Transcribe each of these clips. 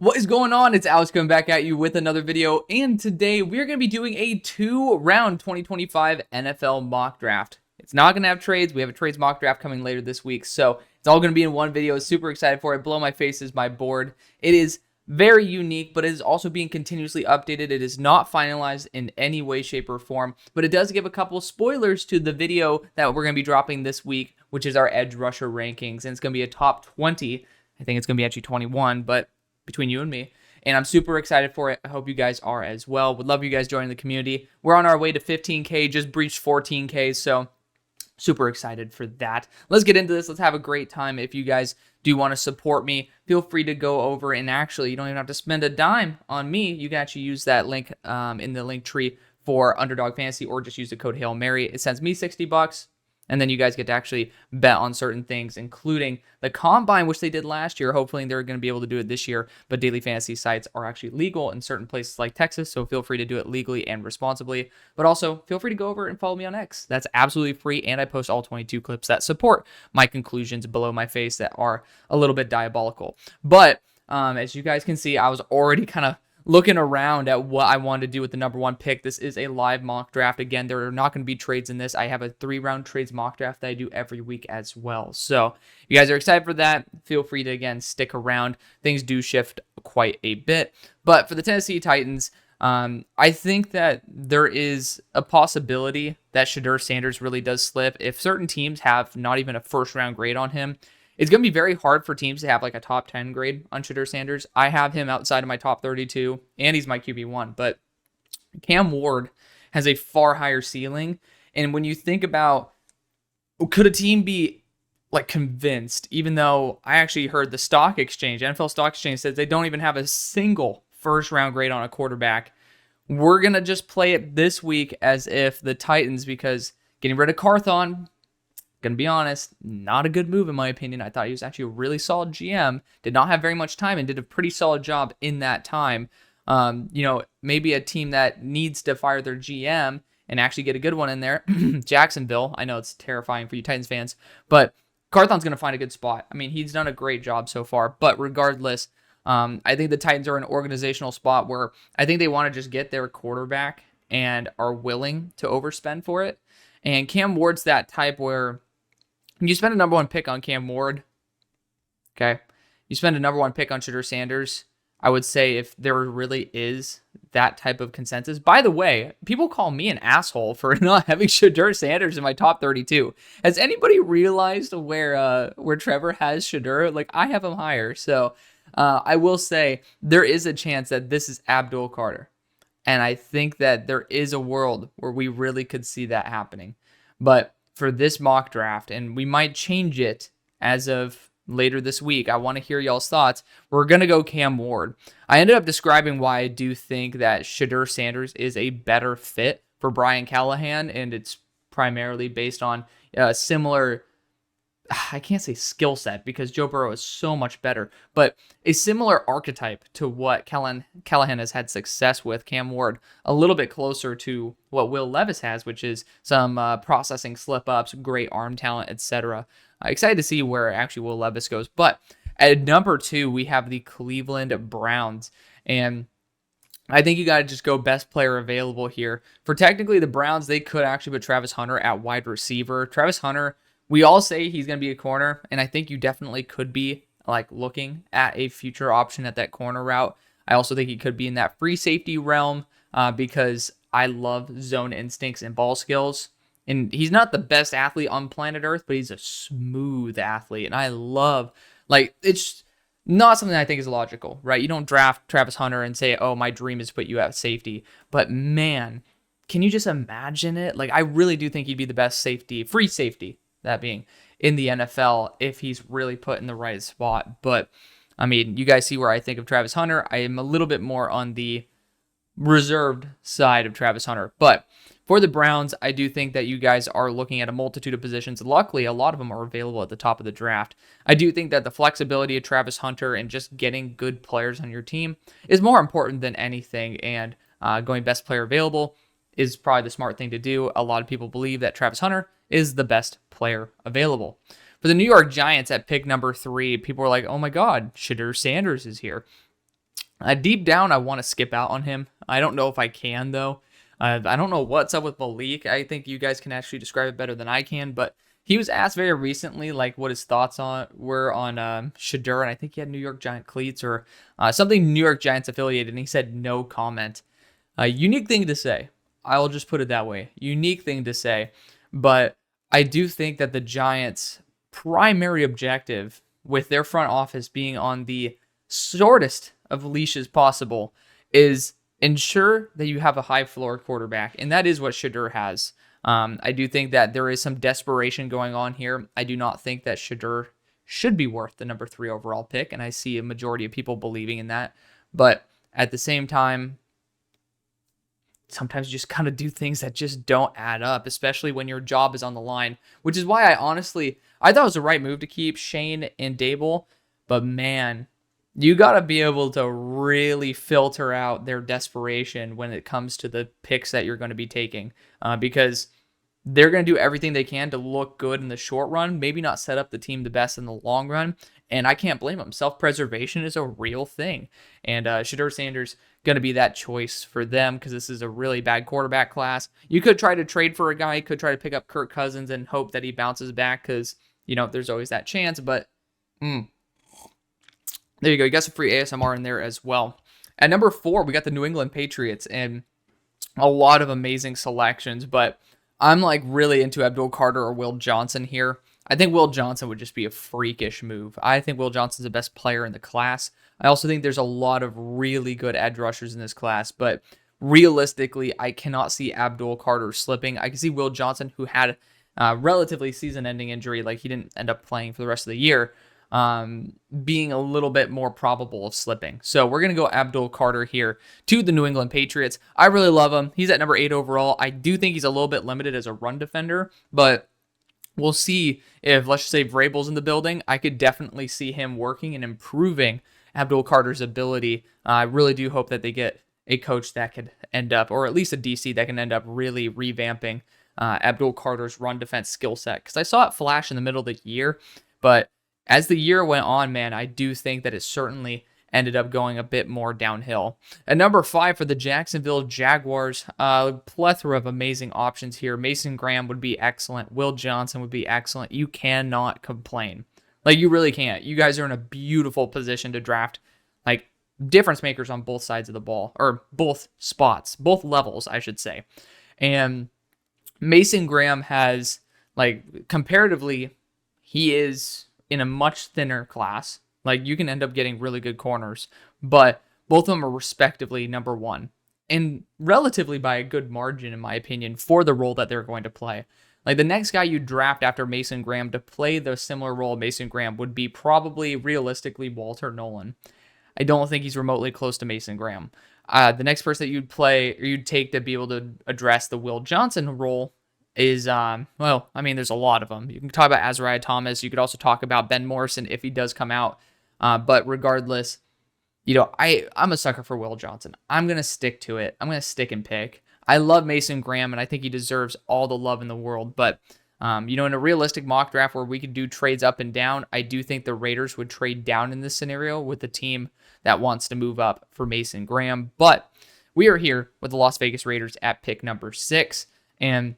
What is going on? It's Alex coming back at you with another video, and today we're going to be doing a 2-round 2025 NFL mock draft. It's not going to have trades. We have a trades mock draft coming later this week, so it's all going to be in one video. Super excited for it. Blow my face is my board. It is very unique, but it is also being continuously updated. It is not finalized in any way, shape, or form, but it does give a couple spoilers to the video that we're going to be dropping this week, which is our edge rusher rankings, and it's going to be a top 20. I think it's going to be actually 21, but between you and me, and I'm super excited for it. I hope you guys are as well. Would love you guys joining the community. We're on our way to 15K, just breached 14K, so super excited for that. Let's get into this. Let's have a great time. If you guys do want to support me, feel free to go over, and actually, you don't even have to spend a dime on me. You can actually use that link in the link tree for UnderDog Fantasy, or just use the code HAILMARY. It sends me $60. And then you guys get to actually bet on certain things, including the Combine, which they did last year. Hopefully, they're going to be able to do it this year. But daily fantasy sites are actually legal in certain places like Texas, so feel free to do it legally and responsibly. But also, feel free to go over and follow me on X. That's absolutely free, and I post all 22 clips that support my conclusions below my face that are a little bit diabolical. But as you guys can see, I was already kind of looking around at what I wanted to do with the number one pick. This is a live mock draft. Again, there are not going to be trades in this. I have a 3-round trades mock draft that I do every week as well. So if you guys are excited for that, feel free to, again, stick around. Things do shift quite a bit. But for the Tennessee Titans, I think that there is a possibility that Shedeur Sanders really does slip. If certain teams have not even a first-round grade on him, it's going to be very hard for teams to have like a top 10 grade on Shedeur Sanders. I have him outside of my top 32, and he's my QB1. But Cam Ward has a far higher ceiling. And when you think about, could a team be like convinced, even though I actually heard the stock exchange, NFL Stock Exchange says they don't even have a single first round grade on a quarterback. We're going to just play it this week as if the Titans, because getting rid of Carthon, gonna be honest, not a good move in my opinion. I thought he was actually a really solid GM. Did not have very much time and did a pretty solid job in that time. Maybe a team that needs to fire their GM and actually get a good one in there. Jacksonville. I know it's terrifying for you Titans fans, but Carthon's gonna find a good spot. I mean, he's done a great job so far. But regardless, I think the Titans are in an organizational spot where I think they want to just get their quarterback and are willing to overspend for it. And Cam Ward's that type where you spend a number one pick on Cam Ward, okay? You spend a number one pick on Shedeur Sanders. I would say if there really is that type of consensus. By the way, people call me an asshole for not having Shedeur Sanders in my top 32. Has anybody realized where Trevor has Shedeur? Like, I have him higher. So I will say there is a chance that this is Abdul Carter. And I think that there is a world where we really could see that happening. But for this mock draft, and we might change it as of later this week, I want to hear y'all's thoughts. We're going to go Cam Ward. I ended up describing why I do think that Shedeur Sanders is a better fit for Brian Callahan, and it's primarily based on similar, I can't say skill set because Joe Burrow is so much better, but a similar archetype to what Callahan has had success with. Cam Ward, a little bit closer to what Will Levis has, which is some processing slip-ups, great arm talent, etc. Excited to see where actually Will Levis goes. But at number 2, we have the Cleveland Browns, and I think you got to just go best player available here. For technically the Browns, they could actually put Travis Hunter at wide receiver. Travis Hunter, we all say he's going to be a corner, and I think you definitely could be like looking at a future option at that corner route. I also think he could be in that free safety realm because I love zone instincts and ball skills. And he's not the best athlete on planet Earth, but he's a smooth athlete, and I love, like, it's not something I think is logical, right? You don't draft Travis Hunter and say, oh, my dream is to put you at safety. But man, can you just imagine it? Like, I really do think he'd be the best safety, free safety, that being, in the NFL if he's really put in the right spot. But, I mean, you guys see where I think of Travis Hunter. I am a little bit more on the reserved side of Travis Hunter. But for the Browns, I do think that you guys are looking at a multitude of positions. Luckily, a lot of them are available at the top of the draft. I do think that the flexibility of Travis Hunter and just getting good players on your team is more important than anything. And going best player available is probably the smart thing to do. A lot of people believe that Travis Hunter is the best player available. For the New York Giants at pick number 3, people were like, oh my God, Shedeur Sanders is here. Deep down, I want to skip out on him. I don't know if I can, though. I don't know what's up with Malik. I think you guys can actually describe it better than I can, but he was asked very recently, like, what his thoughts were on Shedeur, and I think he had New York Giant cleats or something New York Giants affiliated, and he said no comment. Unique thing to say. I'll just put it that way. Unique thing to say. But I do think that the Giants' primary objective, with their front office being on the shortest of leashes possible, is ensure that you have a high floor quarterback. And that is what Shedeur has. I do think that there is some desperation going on here. I do not think that Shedeur should be worth the number 3 overall pick. And I see a majority of people believing in that. But at the same time, sometimes you just kind of do things that just don't add up, especially when your job is on the line, which is why I thought it was the right move to keep Shane and Dable. But man, you got to be able to really filter out their desperation when it comes to the picks that you're going to be taking, because they're going to do everything they can to look good in the short run, maybe not set up the team the best in the long run. And I can't blame them. Self-preservation is a real thing. And Shedeur Sanders going to be that choice for them because this is a really bad quarterback class. You could try to trade for a guy. You could try to pick up Kirk Cousins and hope that he bounces back because, there's always that chance. But there you go. You got some free ASMR in there as well. At number 4, we got the New England Patriots and a lot of amazing selections. But I'm really into Abdul Carter or Will Johnson here. I think Will Johnson would just be a freakish move. I think Will Johnson's the best player in the class. I also think there's a lot of really good edge rushers in this class, but realistically, I cannot see Abdul Carter slipping. I can see Will Johnson, who had a relatively season-ending injury, he didn't end up playing for the rest of the year, being a little bit more probable of slipping. So we're going to go Abdul Carter here to the New England Patriots. I really love him. He's at number 8 overall. I do think he's a little bit limited as a run defender, but we'll see if, let's just say, Vrabel's in the building. I could definitely see him working and improving Abdul Carter's ability. I really do hope that they get a coach that could end up, or at least a DC that can end up really revamping Abdul Carter's run defense skill set. Because I saw it flash in the middle of the year, but as the year went on, man, I do think that it certainly ended up going a bit more downhill. At number 5 for the Jacksonville Jaguars, a plethora of amazing options here. Mason Graham would be excellent. Will Johnson would be excellent. You cannot complain. You really can't. You guys are in a beautiful position to draft, difference makers on both sides of the ball, or both spots, both levels, I should say. And Mason Graham has, comparatively, he is in a much thinner class. You can end up getting really good corners, but both of them are respectively number 1, and relatively by a good margin, in my opinion, for the role that they're going to play. The next guy you draft after Mason Graham to play the similar role of Mason Graham would be probably, realistically, Walter Nolan. I don't think he's remotely close to Mason Graham. The next person that you'd take to be able to address the Will Johnson role is, there's a lot of them. You can talk about Azariah Thomas. You could also talk about Ben Morrison if he does come out. But regardless, I'm a sucker for Will Johnson. I'm going to stick to it. I'm going to stick and pick. I love Mason Graham, and I think he deserves all the love in the world. But, in a realistic mock draft where we could do trades up and down, I do think the Raiders would trade down in this scenario with the team that wants to move up for Mason Graham. But we are here with the Las Vegas Raiders at pick number 6, and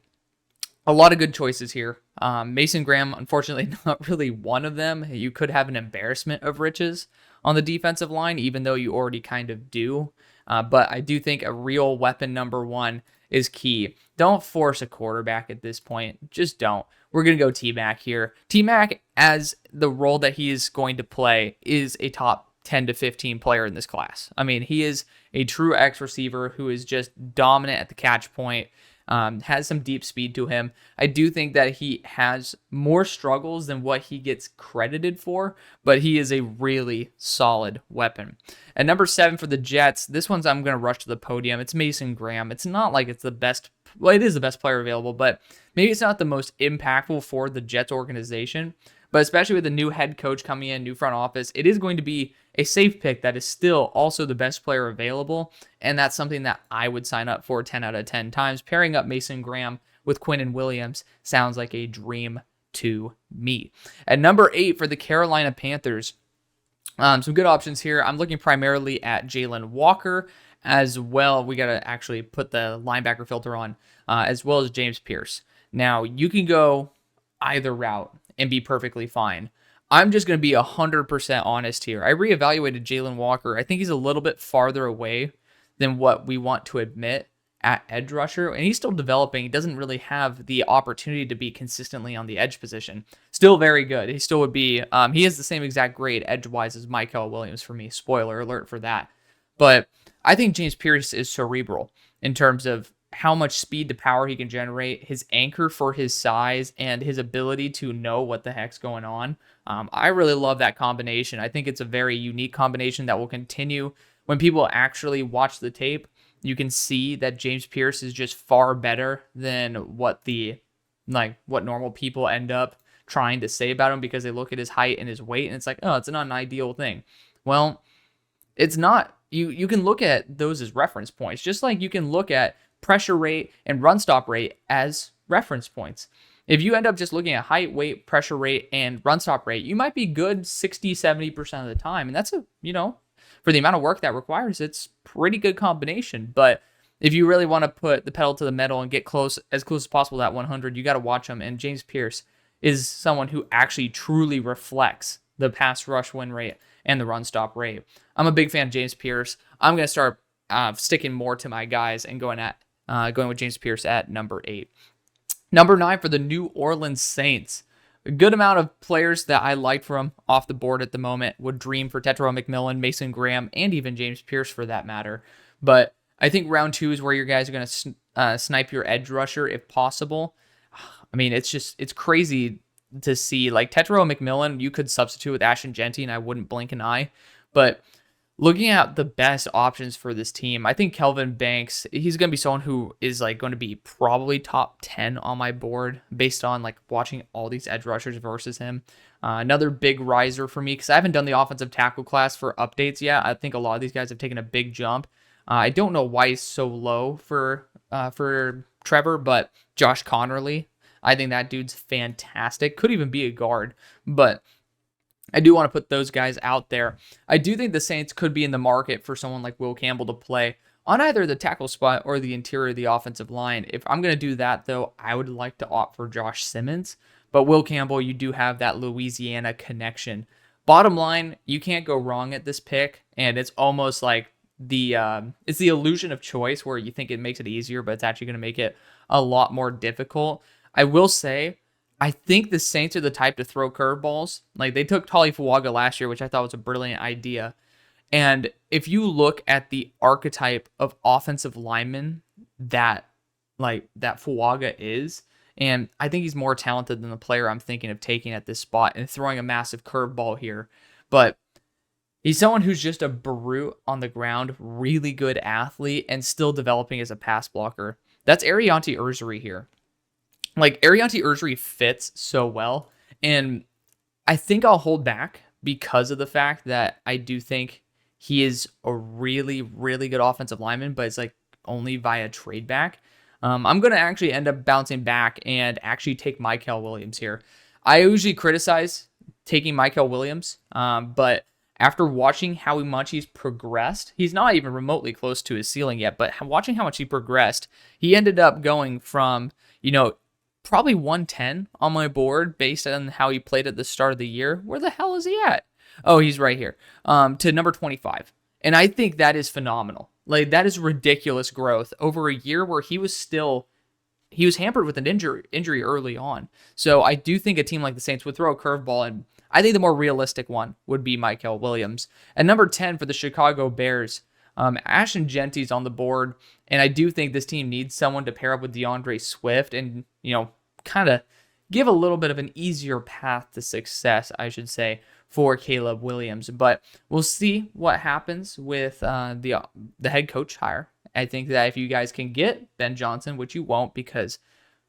a lot of good choices here. Mason Graham, unfortunately, not really one of them. You could have an embarrassment of riches on the defensive line, even though you already kind of do. But I do think a real weapon number 1 is key. Don't force a quarterback at this point. Just don't. We're going to go T-Mac here. T-Mac, as the role that he is going to play, is a top 10 to 15 player in this class. He is a true X receiver who is just dominant at the catch point. Has some deep speed to him. I do think that he has more struggles than what he gets credited for, but he is a really solid weapon. At number 7 for the Jets, this one's I'm going to rush to the podium. It's Mason Graham. It's not like it's the best. Well, it is the best player available, but maybe it's not the most impactful for the Jets organization. But especially with the new head coach coming in, new front office, it is going to be a safe pick that is still also the best player available. And that's something that I would sign up for 10 out of 10 times. Pairing up Mason Graham with Quinn Williams sounds like a dream to me. At number 8 for the Carolina Panthers, Some good options here. I'm looking primarily at Jalen Walker as well. We got to actually put the linebacker filter on, as well as James Pierce. Now, you can go either route and be perfectly fine. I'm just going to be 100% honest here. I reevaluated Jalen Walker. I think he's a little bit farther away than what we want to admit at edge rusher, and he's still developing. He doesn't really have the opportunity to be consistently on the edge position. Still very good. He still would be, he has the same exact grade edge-wise as Michael Williams for me. Spoiler alert for that. But I think James Pierce is cerebral in terms of how much speed to power he can generate, his anchor for his size, and his ability to know what the heck's going on. I really love that combination. I think it's a very unique combination that will continue. When people actually watch the tape, you can see that James Pierce is just far better than what what normal people end up trying to say about him, because they look at his height and his weight and it's like, oh, it's not an ideal thing. Well, it's not. You can look at those as reference points, just like you can look at pressure rate and run stop rate as reference points. If you end up just looking at height, weight, pressure rate, and run stop rate, you might be good 60-70% of the time. And that's for the amount of work that requires, it's pretty good combination. But if you really want to put the pedal to the metal and get as close as possible to that 100, you got to watch him. And James Pierce is someone who actually truly reflects the pass rush win rate and the run stop rate. I'm a big fan of James Pierce. I'm going to start sticking more to my guys and going with James Pierce at number 8. Number 9 for the New Orleans Saints. A good amount of players that I like from off the board at the moment. Would dream for Tetairoa McMillan, Mason Graham, and even James Pierce for that matter. But I think round 2 is where your guys are going to snipe your edge rusher if possible. I mean, it's crazy to see. Like Tetairoa McMillan, you could substitute with Ashton Jeanty, and I wouldn't blink an eye. But looking at the best options for this team, I think Kelvin Banks, he's going to be someone who is going to be probably top 10 on my board based on watching all these edge rushers versus him. Another big riser for me, because I haven't done the offensive tackle class for updates yet. I think a lot of these guys have taken a big jump. I don't know why he's so low for Trevor, but Josh Connerly, I think that dude's fantastic. Could even be a guard, but I do want to put those guys out there. I do think the Saints could be in the market for someone like Will Campbell to play on either the tackle spot or the interior of the offensive line. If I'm going to do that, though, I would like to opt for Josh Simmons. But Will Campbell, you do have that Louisiana connection. Bottom line, you can't go wrong at this pick, and it's almost like it's the illusion of choice where you think it makes it easier, but it's actually going to make it a lot more difficult. I will say, I think the Saints are the type to throw curveballs. Like, they took Tali Fuaga last year, which I thought was a brilliant idea. And if you look at the archetype of offensive lineman that Fuaga is, and I think he's more talented than the player I'm thinking of taking at this spot and throwing a massive curveball here. But he's someone who's just a brute on the ground, really good athlete, and still developing as a pass blocker. That's Ariante Ursary here. Ariante Ursary fits so well, and I think I'll hold back because of the fact that I do think he is a really, really good offensive lineman, but it's only via trade back. I'm going to actually end up bouncing back and actually take Michael Williams here. I usually criticize taking Michael Williams, but after watching how much he's progressed, he's not even remotely close to his ceiling yet, but watching how much he progressed, he ended up going from, probably 110 on my board based on how he played at the start of the year. Where the hell is he at? Oh, he's right here. To number 25. And I think that is phenomenal. That is ridiculous growth over a year where he was hampered with an injury early on. So I do think a team like the Saints would throw a curveball, and I think the more realistic one would be Michael Williams. And number 10 for the Chicago Bears, Ashton Jeanty's on the board, and I do think this team needs someone to pair up with DeAndre Swift and, kind of give a little bit of an easier path to success, I should say, for Caleb Williams. But we'll see what happens with the head coach hire. I think that if you guys can get Ben Johnson, which you won't because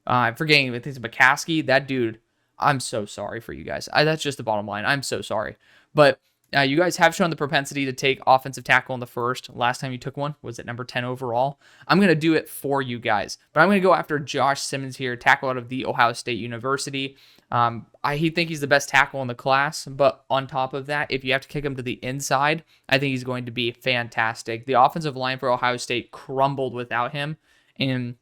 I'm forgetting things McCaskey, that dude, I'm so sorry for you guys. That's just the bottom line. I'm so sorry. But You guys have shown the propensity to take offensive tackle in the first. Last time you took one was at number 10 overall. I'm going to do it for you guys. But I'm going to go after Josh Simmons here, tackle out of the Ohio State University. I think he's the best tackle in the class. But on top of that, if you have to kick him to the inside, I think he's going to be fantastic. The offensive line for Ohio State crumbled without him. And,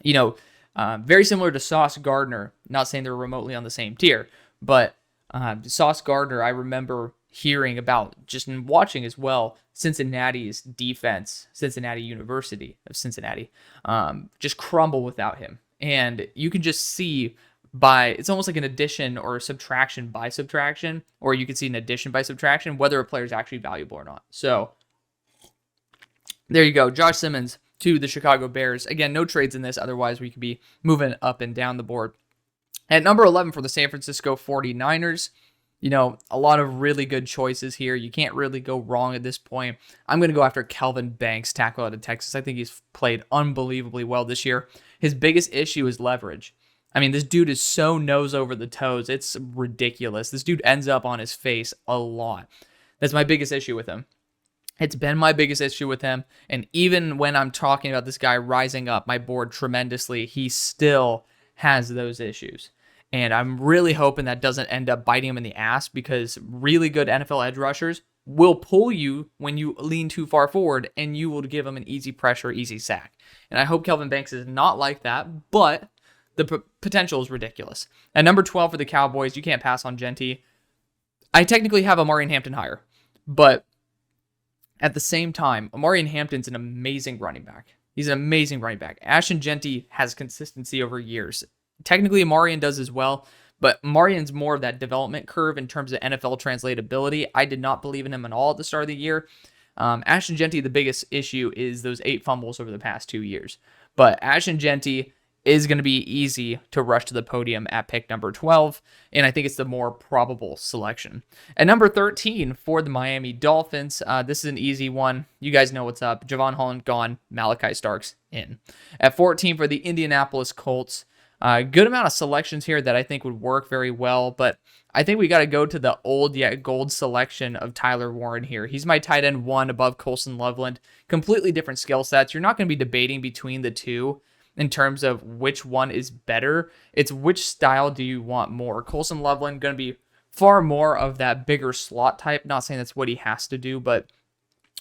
very similar to Sauce Gardner. Not saying they're remotely on the same tier. But Sauce Gardner, I remember hearing about, just in watching as well, Cincinnati's defense, Cincinnati University of Cincinnati, just crumble without him. And you can just see it's almost like an addition or a subtraction by subtraction, or you can see an addition by subtraction, whether a player is actually valuable or not. So there you go. Josh Simmons to the Chicago Bears. Again, no trades in this. Otherwise, we could be moving up and down the board. At number 11 for the San Francisco 49ers, a lot of really good choices here. You can't really go wrong at this point. I'm going to go after Kelvin Banks, tackle out of Texas. I think he's played unbelievably well this year. His biggest issue is leverage. I mean, this dude is so nose over the toes. It's ridiculous. This dude ends up on his face a lot. That's my biggest issue with him. It's been my biggest issue with him. And even when I'm talking about this guy rising up my board tremendously, he still has those issues. And I'm really hoping that doesn't end up biting him in the ass, because really good NFL edge rushers will pull you when you lean too far forward, and you will give him an easy pressure, easy sack. And I hope Kelvin Banks is not like that, but the potential is ridiculous. At number 12 for the Cowboys, you can't pass on Genty. I technically have Amari Hampton higher, but at the same time, Amari Hampton's an amazing running back. He's an amazing running back. Ashton Genty has consistency over years. Technically, Amarian does as well, but Amarian's more of that development curve in terms of NFL translatability. I did not believe in him at all at the start of the year. Ashton Genty, the biggest issue is those 8 fumbles over the past 2 years. But Ashton Genty is going to be easy to rush to the podium at pick number 12, and I think it's the more probable selection. At number 13 for the Miami Dolphins, this is an easy one. You guys know what's up. Javon Holland gone, Malachi Starks in. At 14 for the Indianapolis Colts, good amount of selections here that I think would work very well, but I think we got to go to the old yet gold selection of Tyler Warren here. He's my tight end 1 above Colson Loveland. Completely different skill sets. You're not going to be debating between the two in terms of which one is better. It's which style do you want more. Colson Loveland going to be far more of that bigger slot type. Not saying that's what he has to do, but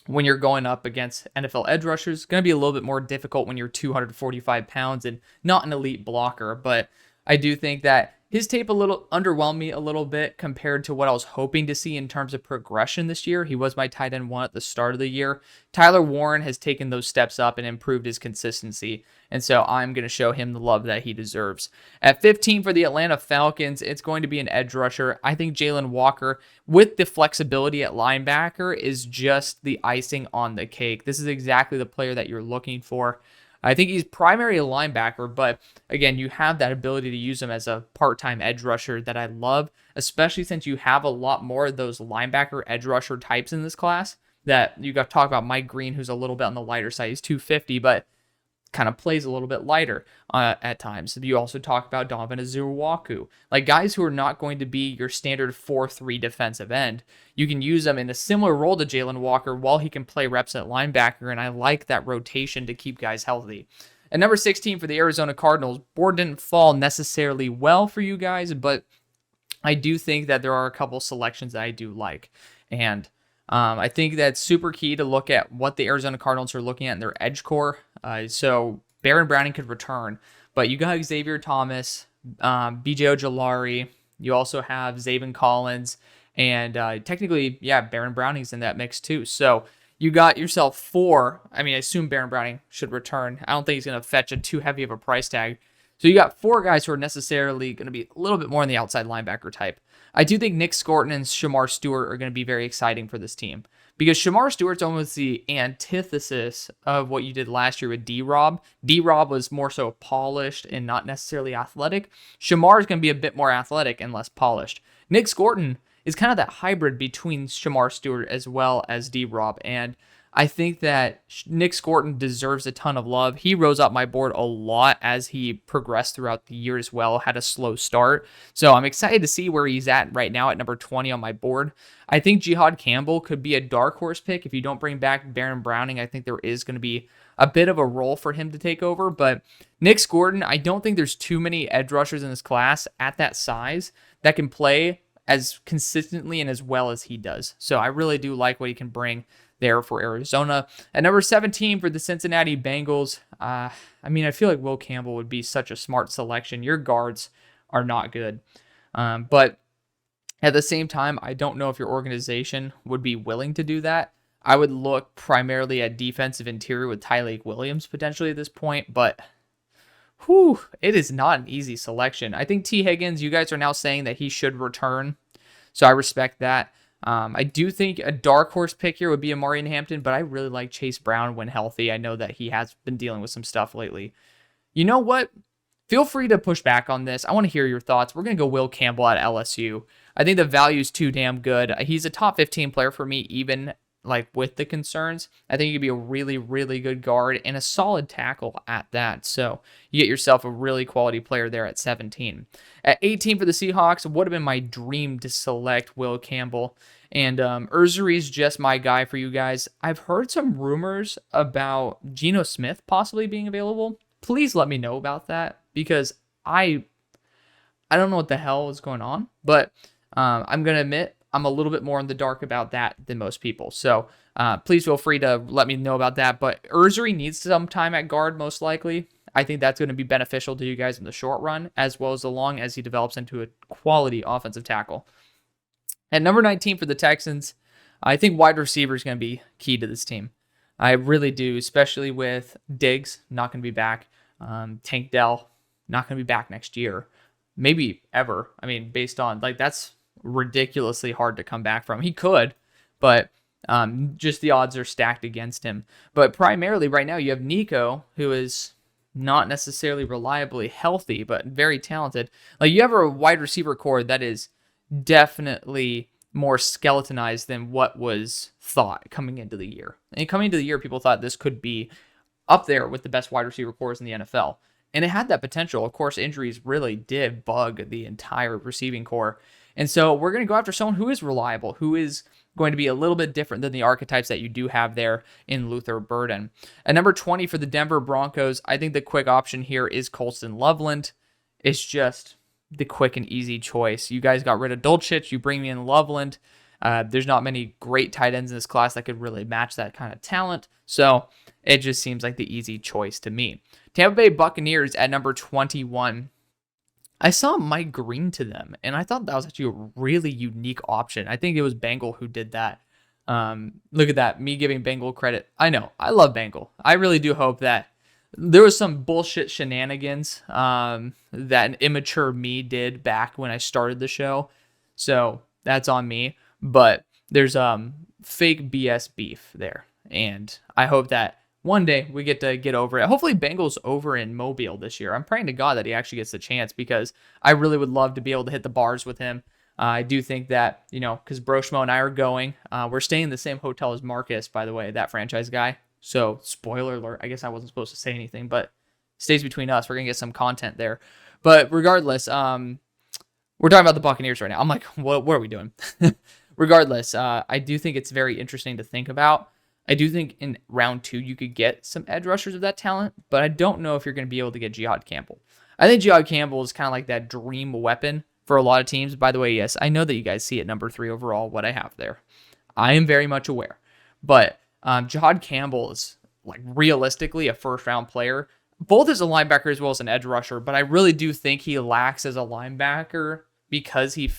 when you're going up against NFL edge rushers, it's going to be a little bit more difficult when you're 245 pounds and not an elite blocker. But I do think that his tape underwhelmed me a little bit compared to what I was hoping to see in terms of progression this year. He was my tight end 1 at the start of the year. Tyler Warren has taken those steps up and improved his consistency, and so I'm going to show him the love that he deserves. At 15 for the Atlanta Falcons, it's going to be an edge rusher. I think Jalen Walker, with the flexibility at linebacker, is just the icing on the cake. This is exactly the player that you're looking for. I think he's primary a linebacker, but again, you have that ability to use him as a part-time edge rusher that I love, especially since you have a lot more of those linebacker edge rusher types in this class. That you got to talk about Mike Green, who's a little bit on the lighter side. He's 250, but kind of plays a little bit lighter at times. You also talk about Donovan Azuawaku, like guys who are not going to be your standard 4-3 defensive end. You can use them in a similar role to Jalen Walker while he can play reps at linebacker, and I like that rotation to keep guys healthy. At number 16 for the Arizona Cardinals, board didn't fall necessarily well for you guys, but I do think that there are a couple selections that I do like. And I think that's super key to look at what the Arizona Cardinals are looking at in their edge core. So Baron Browning could return, but you got Xavier Thomas, B.J. Ojolari. You also have Zaven Collins, and technically, Baron Browning's in that mix too. So you got yourself 4. I mean, I assume Baron Browning should return. I don't think he's going to fetch too heavy of a price tag. So you got 4 guys who are necessarily going to be a little bit more on the outside linebacker type. I do think Nick Scorton and Shamar Stewart are going to be very exciting for this team, because Shamar Stewart's almost the antithesis of what you did last year with D-Rob. D-Rob was more so polished and not necessarily athletic. Shamar is going to be a bit more athletic and less polished. Nick Scorton is kind of that hybrid between Shamar Stewart as well as D-Rob, and I think that Nick Scorton deserves a ton of love. He rose up my board a lot as he progressed throughout the year as well, had a slow start. So I'm excited to see where he's at right now at number 20 on my board. I think Jihad Campbell could be a dark horse pick. If you don't bring back Baron Browning, I think there is going to be a bit of a role for him to take over. But Nick Scorton, I don't think there's too many edge rushers in this class at that size that can play as consistently and as well as he does. So I really do like what he can bring there for Arizona. At number 17 for the Cincinnati Bengals, I feel like Will Campbell would be such a smart selection. Your guards are not good. But at the same time, I don't know if your organization would be willing to do that. I would look primarily at defensive interior with Tyleik Williams potentially at this point, but it is not an easy selection. I think T. Higgins, you guys are now saying that he should return, so I respect that. I do think a dark horse pick here would be Amari Hampton, but I really like Chase Brown when healthy. I know that he has been dealing with some stuff lately. You know what? Feel free to push back on this. I want to hear your thoughts. We're going to go Will Campbell at LSU. I think the value is too damn good. He's a top 15 player for me, even like with the concerns. I think he could be a really, really good guard and a solid tackle at that. So you get yourself a really quality player there at 17. At 18 for the Seahawks, would have been my dream to select Will Campbell. And Urzuri's just my guy for you guys. I've heard some rumors about Geno Smith possibly being available. Please let me know about that, because I don't know what the hell is going on, but I'm going to admit I'm a little bit more in the dark about that than most people. So please feel free to let me know about that. But Urzuri needs some time at guard, most likely. I think that's going to be beneficial to you guys in the short run, as well as the long, as he develops into a quality offensive tackle. At number 19 for the Texans, I think wide receiver is going to be key to this team. I really do, especially with Diggs not going to be back. Tank Dell not going to be back next year. Maybe ever. Based on, that's ridiculously hard to come back from. He could, but just the odds are stacked against him. But primarily right now you have Nico, who is not necessarily reliably healthy, but very talented. You have a wide receiver core that is definitely more skeletonized than what was thought coming into the year. And coming into the year, people thought this could be up there with the best wide receiver cores in the NFL. And it had that potential. Of course, injuries really did bug the entire receiving core. And so we're going to go after someone who is reliable, who is going to be a little bit different than the archetypes that you do have there in Luther Burden. At number 20 for the Denver Broncos, I think the quick option here is Colston Loveland. It's just the quick and easy choice. You guys got rid of Dulcich. You bring me in Loveland. There's not many great tight ends in this class that could really match that kind of talent. So it just seems like the easy choice to me. Tampa Bay Buccaneers at number 21. I saw Mike Green to them, and I thought that was actually a really unique option. I think it was Bengal who did that. Look at that, me giving Bengal credit. I know, I love Bengal. I really do hope that there was some bullshit shenanigans that an immature me did back when I started the show. So that's on me. But there's fake BS beef there. And I hope that one day we get to get over it. Hopefully Bengal's over in Mobile this year. I'm praying to God that he actually gets the chance, because I really would love to be able to hit the bars with him. I do think that, because Broshmo and I are going, we're staying in the same hotel as Marcus, by the way, that franchise guy. So spoiler alert, I guess I wasn't supposed to say anything, but stays between us. We're going to get some content there. But regardless, we're talking about the Buccaneers right now. I'm like, what are we doing? Regardless, I do think it's very interesting to think about. I do think in round 2 you could get some edge rushers of that talent, but I don't know if you're going to be able to get Jihad Campbell. I think Jihad Campbell is kind of like that dream weapon for a lot of teams. By the way, yes, I know that you guys see at number 3 overall what I have there. I am very much aware. But Jihad Campbell is realistically a first-round player, both as a linebacker as well as an edge rusher, but I really do think he lacks as a linebacker because he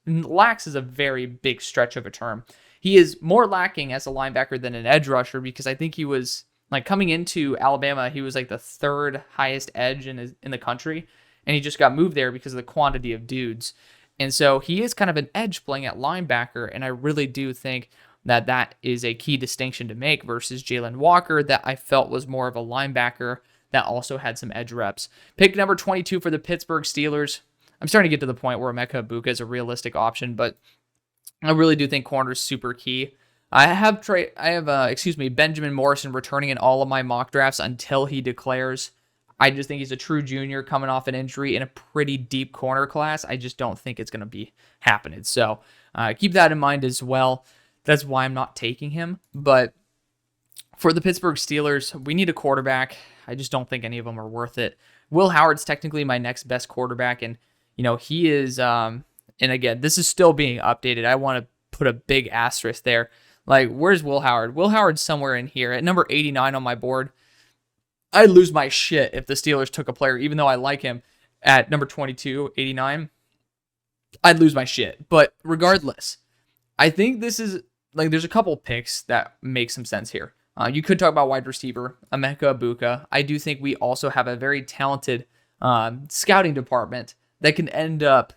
lacks is a very big stretch of a term. He is more lacking as a linebacker than an edge rusher, because I think he was coming into Alabama, he was the 3rd highest edge in the country, and he just got moved there because of the quantity of dudes. And so he is kind of an edge playing at linebacker, and I really do think that is a key distinction to make versus Jalen Walker, that I felt was more of a linebacker that also had some edge reps. Pick number 22 for the Pittsburgh Steelers. I'm starting to get to the point where Emeka Egbuka is a realistic option, but I really do think corner is super key. I have Benjamin Morrison returning in all of my mock drafts until he declares. I just think he's a true junior coming off an injury in a pretty deep corner class. I just don't think it's going to be happening. So keep that in mind as well. That's why I'm not taking him. But for the Pittsburgh Steelers, we need a quarterback. I just don't think any of them are worth it. Will Howard's technically my next best quarterback, and he is. And again, this is still being updated. I want to put a big asterisk there. Like, where's Will Howard? Will Howard's somewhere in here at number 89 on my board. I'd lose my shit if the Steelers took a player, even though I like him, at number 22, 89. I'd lose my shit. But regardless, I think this is, like, there's a couple picks that make some sense here. You could talk about wide receiver, Emeka Egbuka. I do think we also have a very talented scouting department that can end up,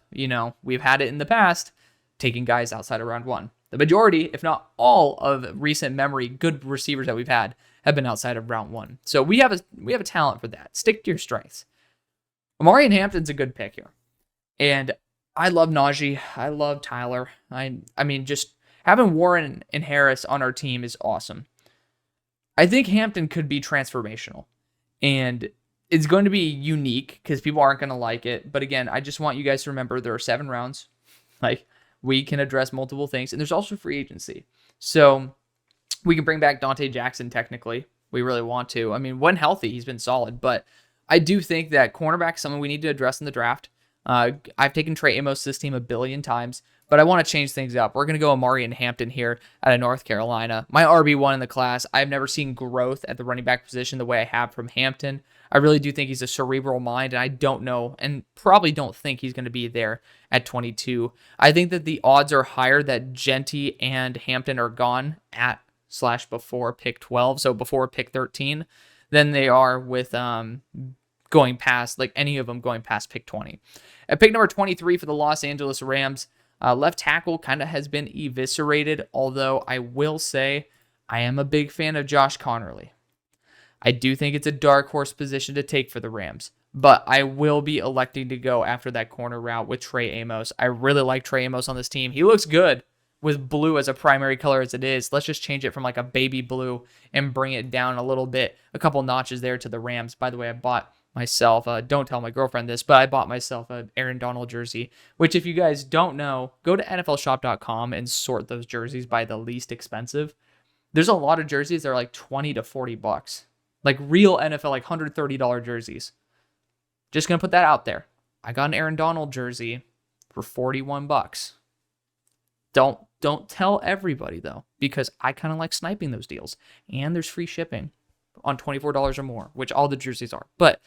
we've had it in the past, taking guys outside of round one. The majority, if not all, of recent memory good receivers that we've had have been outside of round one. So we have a talent for that. Stick to your strengths. Omari Hampton's a good pick here. And I love Najee. I love Tyler. I mean, just having Warren and Harris on our team is awesome. I think Hampton could be transformational. And it's going to be unique because people aren't going to like it. But again, I just want you guys to remember there are 7 rounds. Like, we can address multiple things. And there's also free agency. So we can bring back Dante Jackson technically. We really want to. I mean, when healthy, he's been solid. But I do think that cornerback is something we need to address in the draft. I've taken Trey Amos to this team a billion times, but I want to change things up. We're going to go Amari and Hampton here out of North Carolina. My RB1 in the class. I've never seen growth at the running back position the way I have from Hampton. I really do think he's a cerebral mind, and I don't know, and probably don't think he's going to be there at 22. I think that the odds are higher that Genty and Hampton are gone at/before pick 12, so before pick 13, than they are with going past, like any of them going past pick 20. At pick number 23 for the Los Angeles Rams, left tackle kind of has been eviscerated, although I will say I am a big fan of Josh Connerly. I do think it's a dark horse position to take for the Rams, but I will be electing to go after that corner route with Trey Amos. I really like Trey Amos on this team. He looks good with blue as a primary color as it is. Let's just change it from like a baby blue and bring it down a little bit, a couple notches there to the Rams. By the way, I bought myself, don't tell my girlfriend this, but I bought myself an Aaron Donald jersey, which if you guys don't know, go to NFLshop.com and sort those jerseys by the least expensive. There's a lot of jerseys that are like 20 to 40 bucks. Like real NFL, like $130 jerseys. Just going to put that out there. I got an Aaron Donald jersey for 41 bucks. Don't tell everybody though, because I kind of like sniping those deals. And there's free shipping on $24 or more, which all the jerseys are. But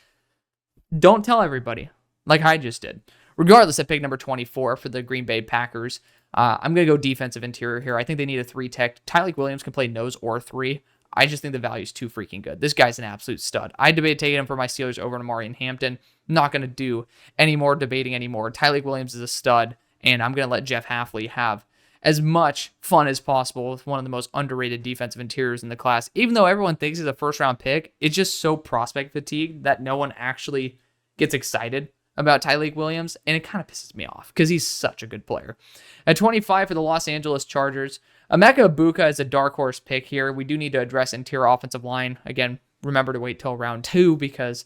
don't tell everybody, like I just did. Regardless, at pick number 24 for the Green Bay Packers, I'm going to go defensive interior here. I think they need a 3-tech. Tyleik Williams can play nose or 3. I just think the value is too freaking good. This guy's an absolute stud. I debated taking him for my Steelers over Amari and Hampton. Not going to do any more debating anymore. Tyleik Williams is a stud, and I'm going to let Jeff Hafley have as much fun as possible with one of the most underrated defensive interiors in the class. Even though everyone thinks he's a first-round pick, it's just so prospect fatigue that no one actually gets excited about Tyleik Williams, and it kind of pisses me off because he's such a good player. At 25 for the Los Angeles Chargers, Emeka Egbuka is a dark horse pick here. We do need to address interior offensive line. Again, remember to wait till round 2 because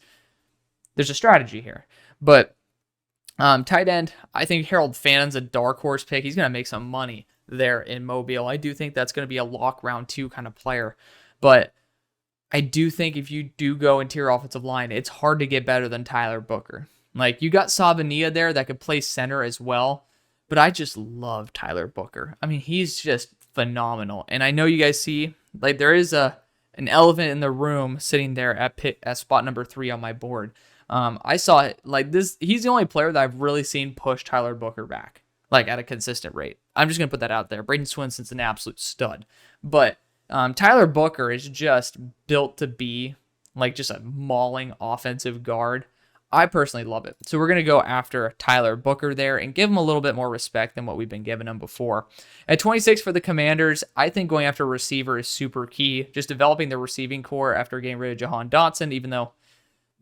there's a strategy here. But tight end, I think Harold Fannon's a dark horse pick. He's going to make some money there in Mobile. I do think that's going to be a lock round 2 kind of player. But I do think if you do go interior offensive line, it's hard to get better than Tyler Booker. Like, you got Savania there that could play center as well, but I just love Tyler Booker. I mean, he's just phenomenal. And I know you guys see, like, there is an elephant in the room sitting there at spot number 3 on my board. I saw it like this. He's the only player that I've really seen push Tyler Booker back, like, at a consistent rate. I'm just going to put that out there. Braden Swinson's an absolute stud. But Tyler Booker is just built to be, like, just a mauling offensive guard. I personally love it. So we're going to go after Tyler Booker there and give him a little bit more respect than what we've been giving him before. At 26 for the Commanders, I think going after a receiver is super key. Just developing the receiving core after getting rid of Jahan Dotson, even though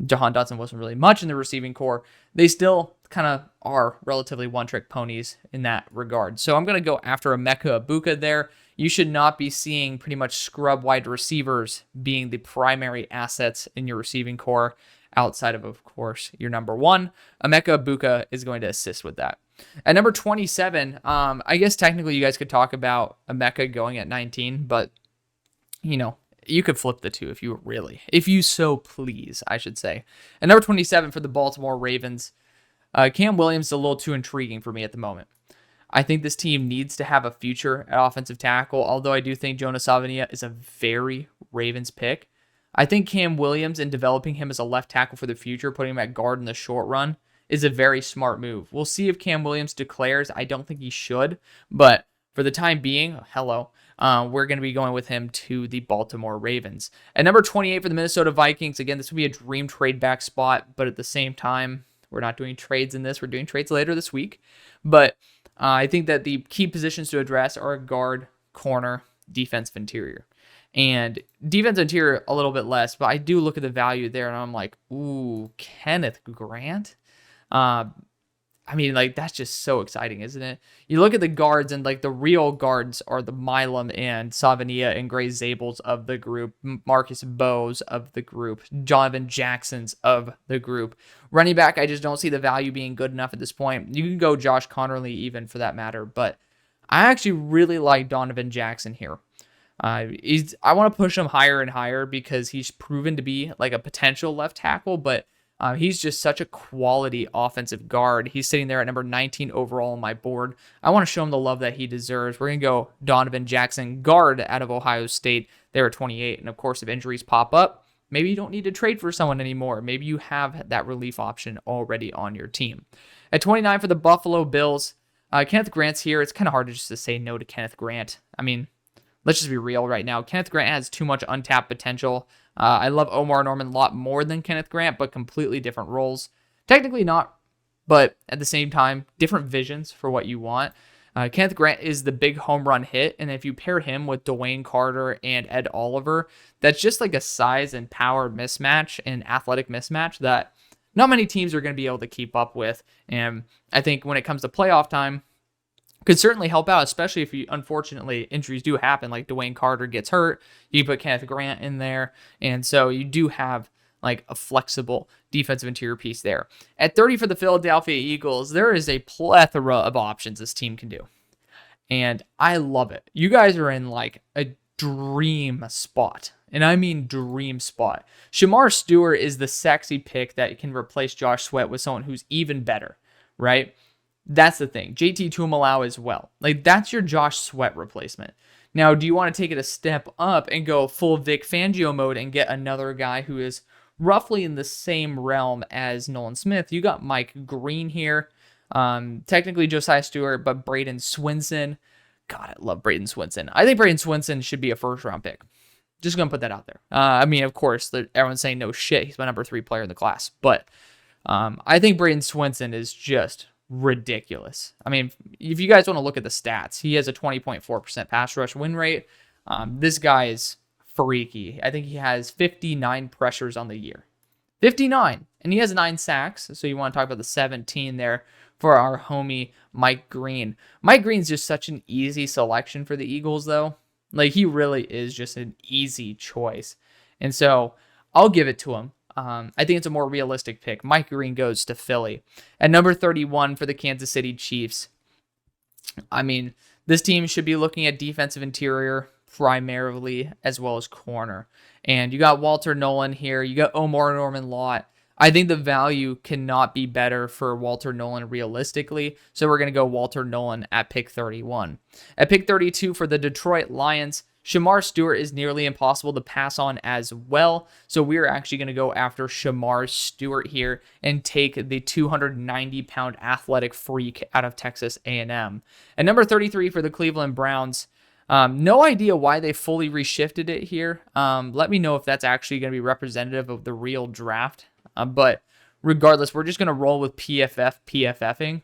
Jahan Dotson wasn't really much in the receiving core, they still kind of are relatively one-trick ponies in that regard. So I'm going to go after Emeka Egbuka there. you should not be seeing pretty much scrub wide receivers being the primary assets in your receiving core outside of course, your number one. Emeka Egbuka is going to assist with that. At number 27, I guess technically you guys could talk about Emeka going at 19, but, you could flip the two if you so please, I should say. At number 27 for the Baltimore Ravens, Cam Williams is a little too intriguing for me at the moment. I think this team needs to have a future at offensive tackle, although I do think Jonas Savania is a very Ravens pick. I think Cam Williams and developing him as a left tackle for the future, putting him at guard in the short run, is a very smart move. We'll see if Cam Williams declares. I don't think he should, but for the time being, we're going to be going with him to the Baltimore Ravens. At number 28 for the Minnesota Vikings, again, this would be a dream trade back spot, but at the same time, we're not doing trades in this. We're doing trades later this week. But I think that the key positions to address are guard, corner, defensive interior. And defensive interior, a little bit less, but I do look at the value there, and I'm like, ooh, Kenneth Grant? That's just so exciting, isn't it? You look at the guards, and the real guards are the Milam and Savania and Gray Zables of the group, Marcus Bowes of the group, Jonathan Jacksons of the group. Running back, I just don't see the value being good enough at this point. You can go Josh Connerly even for that matter, but I actually really like Donovan Jackson here. I want to push him higher and higher because he's proven to be a potential left tackle, but he's just such a quality offensive guard. He's sitting there at number 19 overall on my board. I want to show him the love that he deserves. We're going to go Donovan Jackson, guard out of Ohio State. There at 28. And of course, if injuries pop up, maybe you don't need to trade for someone anymore. Maybe you have that relief option already on your team. At 29 for the Buffalo Bills, Kenneth Grant's here. It's kind of hard to say no to Kenneth Grant. Let's just be real right now. Kenneth Grant has too much untapped potential. I love Omar Norman a lot more than Kenneth Grant, but completely different roles. Technically not, but at the same time, different visions for what you want. Kenneth Grant is the big home run hit, and if you pair him with Dwayne Carter and Ed Oliver, that's just a size and power mismatch and athletic mismatch that not many teams are going to be able to keep up with. And I think when it comes to playoff time, could certainly help out, especially if unfortunately injuries do happen, like Dwayne Carter gets hurt, you put Kenneth Grant in there, and so you do have a flexible defensive interior piece there. At 30 for the Philadelphia Eagles, there is a plethora of options this team can do, and I love it. You guys are in a dream spot, and I mean dream spot. Shamar Stewart is the sexy pick that can replace Josh Sweat with someone who's even better, right? That's the thing. JT Tuimoloau as well. That's your Josh Sweat replacement. Now, do you want to take it a step up and go full Vic Fangio mode and get another guy who is roughly in the same realm as Nolan Smith? You got Mike Green here. Technically Josiah Stewart, but Braden Swinson. God, I love Braden Swinson. I think Braden Swinson should be a first-round pick. Just going to put that out there. Of course, everyone's saying no shit. He's my number 3 player in the class. But I think Braden Swinson is just ridiculous. If you guys want to look at the stats, he has a 20.4% pass rush win rate. This guy is freaky. I think he has 59 pressures on the year. 59! And he has 9 sacks, so you want to talk about the 17 there for our homie Mike Green. Mike Green's just such an easy selection for the Eagles, though. He really is just an easy choice. And so, I'll give it to him. I think it's a more realistic pick. Mike Green goes to Philly. At number 31 for the Kansas City Chiefs. This team should be looking at defensive interior primarily as well as corner. And you got Walter Nolan here. You got Omar Norman Lott. I think the value cannot be better for Walter Nolan realistically. So we're going to go Walter Nolan at pick 31. At pick 32 for the Detroit Lions, Shamar Stewart is nearly impossible to pass on as well, so we're actually going to go after Shamar Stewart here and take the 290-pound athletic freak out of Texas A&M. At number 33 for the Cleveland Browns, no idea why they fully reshifted it here. Let me know if that's actually going to be representative of the real draft, but regardless, we're just going to roll with PFFing.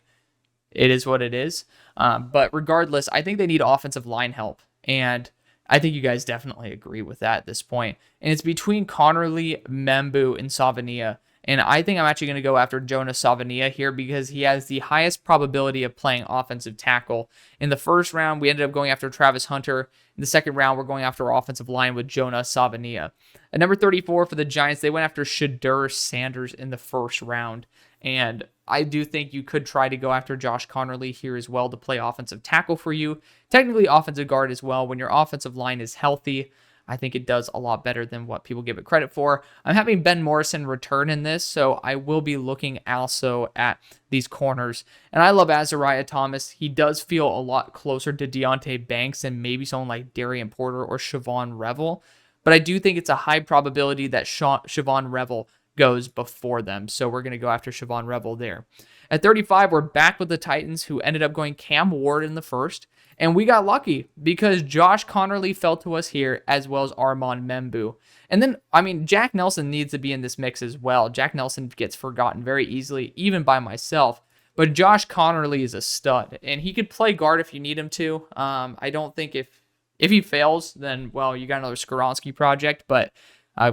It is what it is, but regardless, I think they need offensive line help, and I think you guys definitely agree with that at this point. And it's between Connerly, Membu, and Savania. And I think I'm actually going to go after Jonah Savania here because he has the highest probability of playing offensive tackle. In the first round, we ended up going after Travis Hunter. In the second round, we're going after our offensive line with Jonah Savania. At number 34 for the Giants, they went after Shedeur Sanders in the first round. And I do think you could try to go after Josh Connerly here as well to play offensive tackle for you. Technically offensive guard as well. When your offensive line is healthy, I think it does a lot better than what people give it credit for. I'm having Ben Morrison return in this, so I will be looking also at these corners. And I love Azariah Thomas. He does feel a lot closer to Deonte Banks than maybe someone like Darian Porter or Siobhan Revel. But I do think it's a high probability that Siobhan Revel goes before them. So we're going to go after Siobhan Revel there. At 35, we're back with the Titans, who ended up going Cam Ward in the first. And we got lucky because Josh Connerly fell to us here, as well as Armand Membu. And then, I mean, Jack Nelson needs to be in this mix as well. Jack Nelson gets forgotten very easily, even by myself. But Josh Connerly is a stud, and he could play guard if you need him to. I don't think if he fails, then, well, you got another Skoronski project. But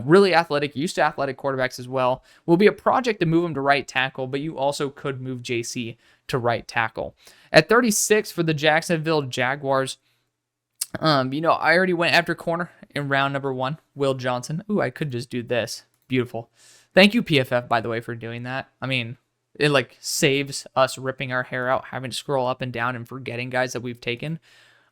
really athletic, used to athletic quarterbacks as well. Will be a project to move him to right tackle, but you also could move JC to right tackle. At 36 for the Jacksonville Jaguars, I already went after corner in round number 1, Will Johnson. Ooh, I could just do this. Beautiful. Thank you, PFF, by the way, for doing that. I mean, it saves us ripping our hair out, having to scroll up and down and forgetting guys that we've taken.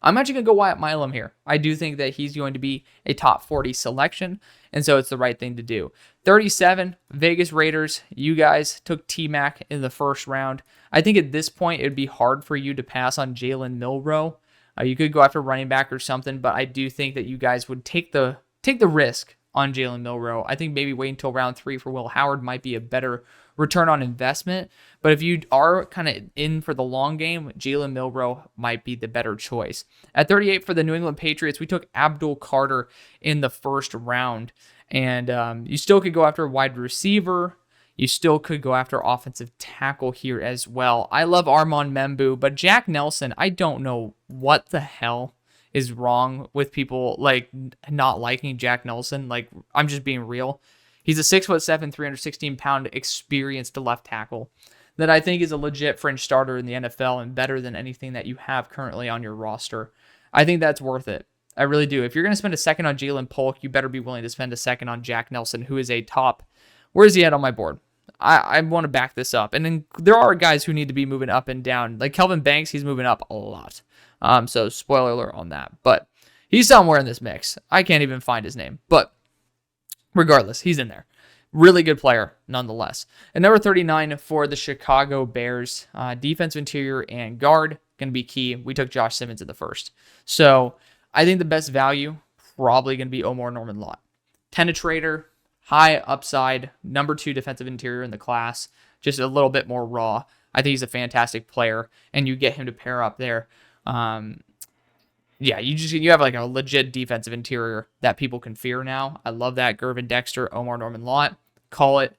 I'm actually going to go Wyatt Milam here. I do think that he's going to be a top 40 selection, and so it's the right thing to do. 37, Vegas Raiders. You guys took T-Mac in the first round. I think at this point, it would be hard for you to pass on Jalen Milroe. You could go after running back or something, but I do think that you guys would take the risk on Jalen Milroe. I think maybe wait until round 3 for Will Howard might be a better return on investment. But if you are kind of in for the long game, Jalen Milroe might be the better choice. At 38 for the New England Patriots, we took Abdul Carter in the first round. And you still could go after a wide receiver. You still could go after offensive tackle here as well. I love Armand Membu, but Jack Nelson, I don't know what the hell is wrong with people not liking Jack Nelson. I'm just being real. He's a 6'7", 316-pound experienced left tackle that I think is a legit fringe starter in the NFL and better than anything that you have currently on your roster. I think that's worth it. I really do. If you're going to spend a second on Jalen Polk, you better be willing to spend a second on Jack Nelson, who is a top. Where is he at on my board? I want to back this up. And then there are guys who need to be moving up and down. Like Kelvin Banks, he's moving up a lot. So spoiler alert on that. But he's somewhere in this mix. I can't even find his name. But regardless, he's in there. Really good player, nonetheless. And number 39 for the Chicago Bears, defensive interior and guard, going to be key. We took Josh Simmons in the first. So I think the best value, probably going to be Omar Norman Lott. Penetrator, high upside, number 2 defensive interior in the class, just a little bit more raw. I think he's a fantastic player, and you get him to pair up there. You have a legit defensive interior that people can fear now. I love that. Gervin Dexter, Omar Norman Lott. Call it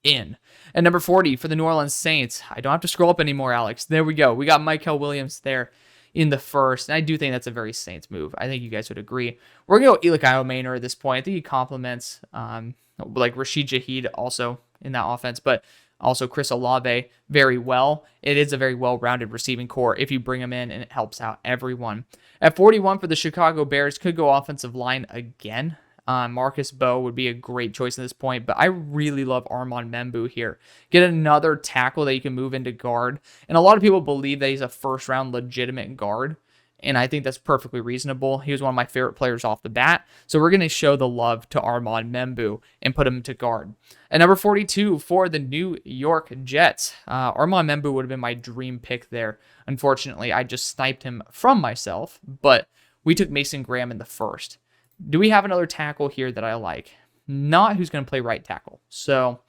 in. And number 40 for the New Orleans Saints. I don't have to scroll up anymore, Alex. There we go. We got Michael Williams there in the first. And I do think that's a very Saints move. I think you guys would agree. We're going to go Elikai Maynor at this point. I think he complements Rashid Shaheed also in that offense, but also Chris Olave very well. It is a very well-rounded receiving core if you bring him in, and it helps out everyone. At 41 for the Chicago Bears, could go offensive line again. Marcus Bowe would be a great choice at this point, but I really love Armand Membu here. Get another tackle that you can move into guard. And a lot of people believe that he's a first-round legitimate guard, and I think that's perfectly reasonable. He was one of my favorite players off the bat, so we're going to show the love to Armand Membu and put him to guard. At number 42 for the New York Jets, Armand Membu would have been my dream pick there. Unfortunately, I just sniped him from myself, but we took Mason Graham in the first. Do we have another tackle here that I like? Not who's going to play right tackle. So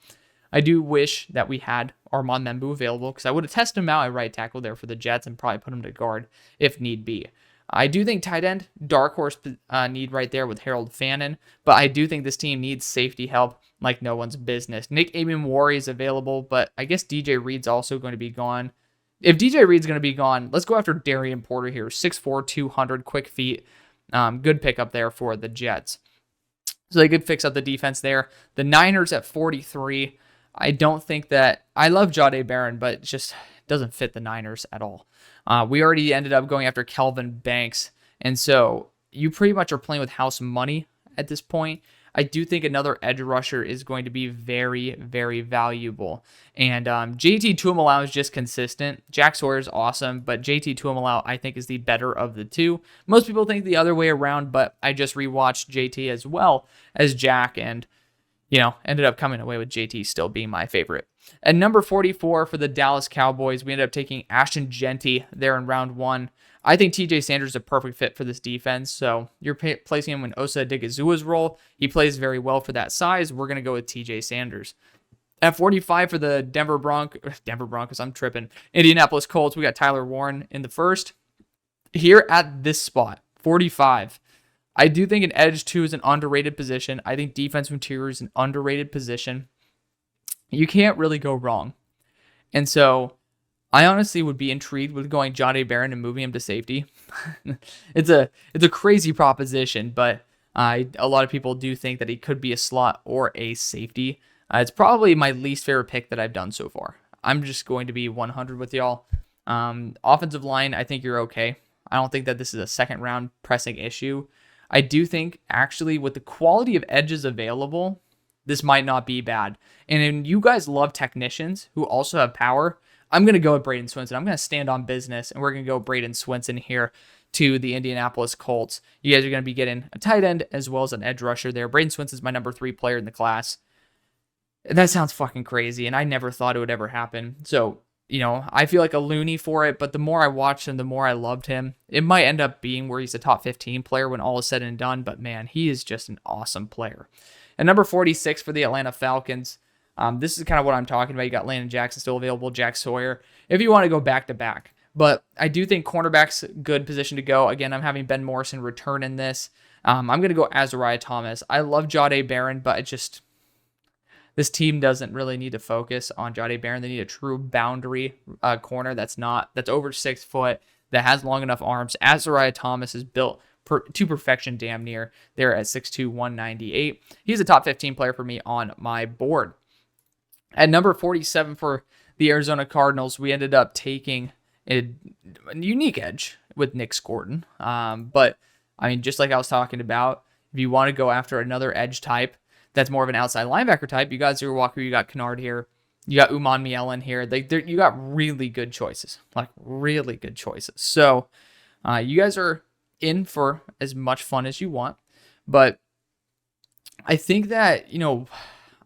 I do wish that we had Armand Membu available, because I would have tested him out at right tackle there for the Jets and probably put him to guard if need be. I do think tight end, dark horse need right there with Harold Fannin, but I do think this team needs safety help like no one's business. Nick Amon-Wari is available, but I guess DJ Reed's also going to be gone. If DJ Reed's going to be gone, let's go after Darian Porter here. 6'4", 200, quick feet. Good pickup there for the Jets. So they could fix up the defense there. The Niners at 43. I don't think that I love Jahdae Barron, but it just doesn't fit the Niners at all. We already ended up going after Kelvin Banks, and so you pretty much are playing with house money at this point. I do think another edge rusher is going to be very, very valuable. And JT Tuimoloau is just consistent. Jack Sawyer is awesome, but JT Tuimoloau, I think, is the better of the two. Most people think the other way around, but I just rewatched JT as well as Jack, and ended up coming away with JT still being my favorite. At number 44 for the Dallas Cowboys, we ended up taking Ashton Jeanty there in round 1. I think TJ Sanders is a perfect fit for this defense, so you're placing him in Osa Odighizuwa's role. He plays very well for that size. We're going to go with TJ Sanders. At 45 for the Denver Broncos, I'm tripping. Indianapolis Colts, we got Tyler Warren in the first. Here at this spot, 45, I do think an edge 2 is an underrated position. I think defensive interior is an underrated position. You can't really go wrong. And so I honestly would be intrigued with going Jahdae Barron and moving him to safety. It's a crazy proposition, but a lot of people do think that he could be a slot or a safety. It's probably my least favorite pick that I've done so far. I'm just going to be 100 with y'all. Offensive line, I think you're okay. I don't think that this is a second round pressing issue. I do think actually with the quality of edges available, this might not be bad. And you guys love technicians who also have power. I'm going to go with Braden Swinson. I'm going to stand on business, and we're going to go Braden Swinson here to the Indianapolis Colts. You guys are going to be getting a tight end as well as an edge rusher there. Braden Swinson is my number 3 player in the class. That sounds fucking crazy, and I never thought it would ever happen. So, I feel like a loony for it, but the more I watched him, the more I loved him. It might end up being where he's a top 15 player when all is said and done, but man, he is just an awesome player. At number 46 for the Atlanta Falcons, this is kind of what I'm talking about. You got Landon Jackson still available, Jack Sawyer, if you want to go back-to-back. But I do think cornerback's a good position to go. Again, I'm having Ben Morrison return in this. I'm going to go Azariah Thomas. I love Jahdae Barron, but this team doesn't really need to focus on Jahdae Barron. They need a true boundary corner that's over 6 foot, that has long enough arms. Azariah Thomas is built to perfection damn near there at 6'2", 198. He's a top 15 player for me on my board. At number 47 for the Arizona Cardinals, we ended up taking a unique edge with Nick Scordon. But, just like I was talking about, if you want to go after another edge type that's more of an outside linebacker type, you got Zero Walker, you got Kennard here, you got Uman Mielen here. You got really good choices, really good choices. So you guys are in for as much fun as you want. But I think that,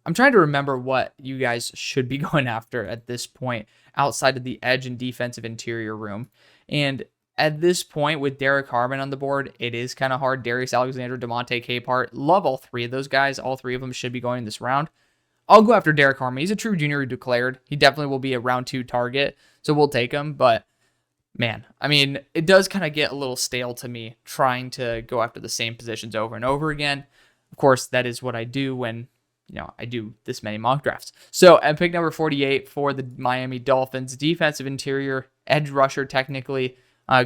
I'm trying to remember what you guys should be going after at this point outside of the edge and defensive interior room. And at this point, with Derek Harmon on the board, it is kind of hard. Darius Alexander, DeMonte Capehart, love all 3 of those guys. All 3 of them should be going in this round. I'll go after Derek Harmon. He's a true junior declared. He definitely will be a round 2 target, so we'll take him. But man, it does kind of get a little stale to me trying to go after the same positions over and over again. Of course, that is what I do when I do this many mock drafts. So at pick number 48 for the Miami Dolphins, defensive interior, edge rusher, technically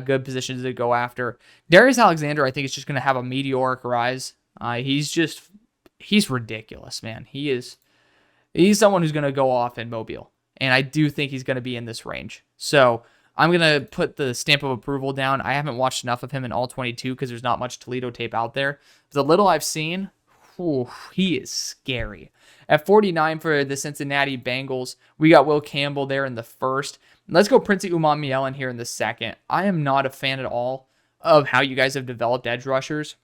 good positions to go after. Darius Alexander, I think, is just going to have a meteoric rise. He's ridiculous, man. He's someone who's going to go off in Mobile, and I do think he's going to be in this range. So I'm going to put the stamp of approval down. I haven't watched enough of him in all 22 because there's not much Toledo tape out there. The little I've seen, he is scary. At 49 for the Cincinnati Bengals, we got Will Campbell there in the first. Let's go Princey Uman Mielen here in the second. I am not a fan at all of how you guys have developed edge rushers.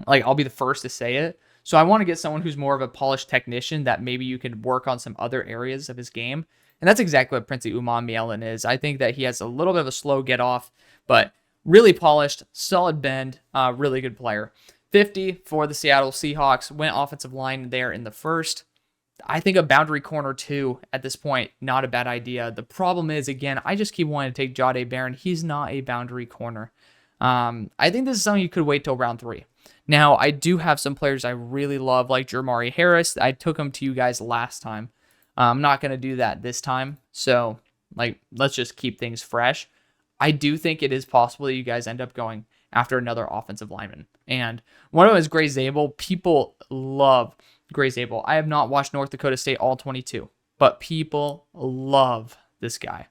I'll be the first to say it. So I want to get someone who's more of a polished technician that maybe you could work on some other areas of his game. And that's exactly what Princey Uman Mielen is. I think that he has a little bit of a slow get off, but really polished, solid bend, really good player. 50 for the Seattle Seahawks, went offensive line there in the first. I think a boundary corner 2 at this point, not a bad idea. The problem is, again, I just keep wanting to take Jahdae Barron. He's not a boundary corner. I think this is something you could wait till round 3. Now, I do have some players I really love, like Jermari Harris. I took him to you guys last time. I'm not going to do that this time. So, let's just keep things fresh. I do think it is possible that you guys end up going after another offensive lineman. And one of them is Gray Zabel. People love Gray Zabel. I have not watched North Dakota State all 22, but people love this guy.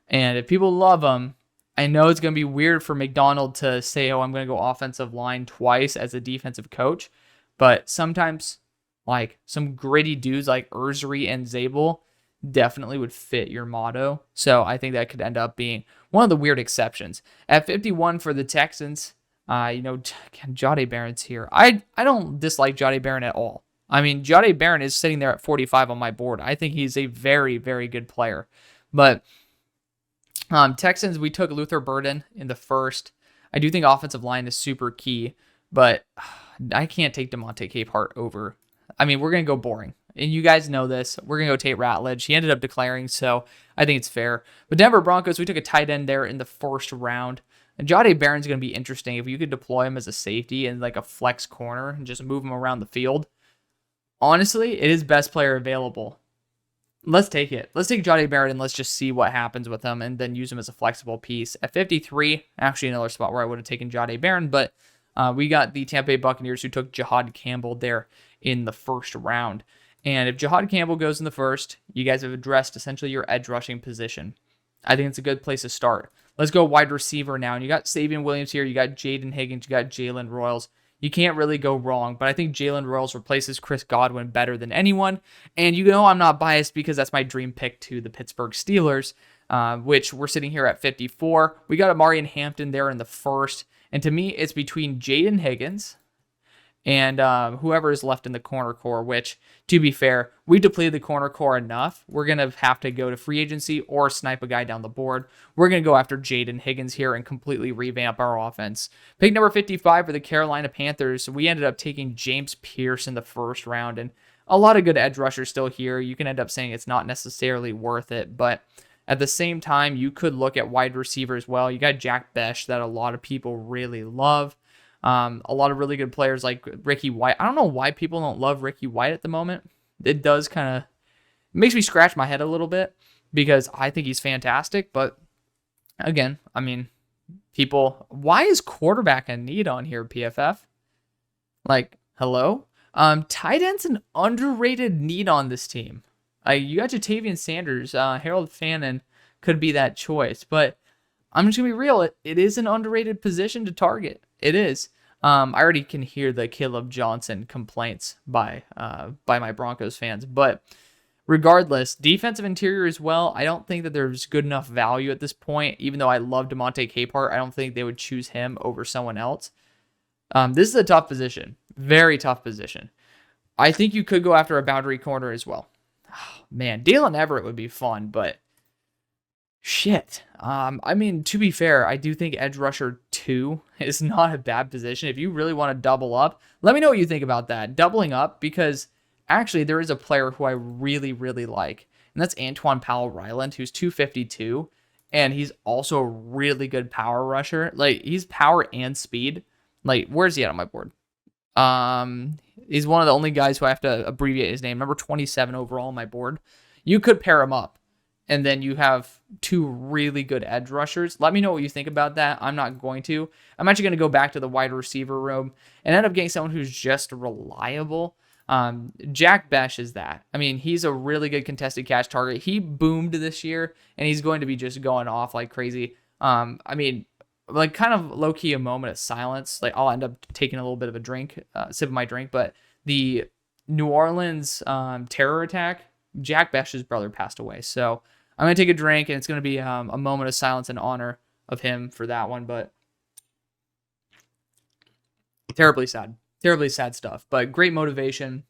And if people love him, I know it's going to be weird for McDonald to say, oh, I'm going to go offensive line twice as a defensive coach. But sometimes, like, some gritty dudes like Ursary and Zabel definitely would fit your motto. So I think that could end up being one of the weird exceptions. At 51 for the Texans, Jahdae Barron's here. I don't dislike Jahdae Barron at all. I mean, Jahdae Barron is sitting there at 45 on my board. I think he's a very, very good player. But Texans, we took Luther Burden in the first. I do think offensive line is super key, but I can't take DeMonte Capehart over. I mean, we're going to go boring. And you guys know this. We're going to go Tate Ratledge. He ended up declaring, so I think it's fair. But Denver Broncos, we took a tight end there in the first round. And Jahdae Barron's going to be interesting if you could deploy him as a safety and like a flex corner and just move him around the field. Honestly, it is best player available. Let's take it. Let's take Jahdae Barron and let's just see what happens with him and then use him as a flexible piece. At 53, actually another spot where I would have taken Jahdae Barron, but we got the Tampa Bay Buccaneers who took Jahad Campbell there in the first round. And if Jahad Campbell goes in the first, you guys have addressed essentially your edge rushing position. I think it's a good place to start. Let's go wide receiver now. And you got Savion Williams here. You got Jaden Higgins. You got Jalen Royals. You can't really go wrong. But I think Jalen Royals replaces Chris Godwin better than anyone. And you know I'm not biased because that's my dream pick to the Pittsburgh Steelers, which we're sitting here at 54. We got Amari and Hampton there in the first. And to me, it's between Jaden Higgins and whoever is left in the corner core, which, to be fair, we depleted the corner core enough. We're going to have to go to free agency or snipe a guy down the board. We're going to go after Jaden Higgins here and completely revamp our offense. Pick number 55 for the Carolina Panthers. We ended up taking James Pierce in the first round, and a lot of good edge rushers still here. You can end up saying it's not necessarily worth it, but at the same time, you could look at wide receiver as well. You got Jack Besh that a lot of people really love. A lot of really good players like Ricky White. I don't know why people don't love Ricky White at the moment. It does kind of makes me scratch my head a little bit because I think he's fantastic. But again, I mean, why is quarterback a need on here, PFF? Like, hello? Tight end's an underrated need on this team. You got Ja'Tavion Sanders. Harold Fannin could be that choice. But I'm just going to be real. It is an underrated position to target. It is. I already can hear the Caleb Johnson complaints by my Broncos fans. But regardless, defensive interior as well, I don't think that there's good enough value at this point. Even though I love DeMonte Capehart, I don't think they would choose him over someone else. This is a tough position. Very tough position. I think you could go after a boundary corner as well. Oh, man, Dalen Everett would be fun, but shit. I mean, to be fair, I do think edge rusher 2 is not a bad position. If you really want to double up, let me know what you think about that. Doubling up, because actually there is a player who I really, really like, and that's Antoine Powell-Ryland, who's 252, and he's also a really good power rusher. Like, he's power and speed. Like, where's he at on my board? He's one of the only guys who I have to abbreviate his name. Number 27 overall on my board. You could pair him up, and then you have 2 really good edge rushers. Let me know what you think about that. I'm not going to. I'm actually going to go back to the wide receiver room and end up getting someone who's just reliable. Jack Besh is that. I mean, he's a really good contested catch target. He boomed this year, and he's going to be just going off like crazy. I mean, like kind of low-key a moment of silence. Like, I'll end up taking a little bit of a drink, sip of my drink, but the New Orleans terror attack, Jack Besh's brother passed away. So I'm going to take a drink, and it's going to be a moment of silence in honor of him for that one. But terribly sad stuff. But great motivation.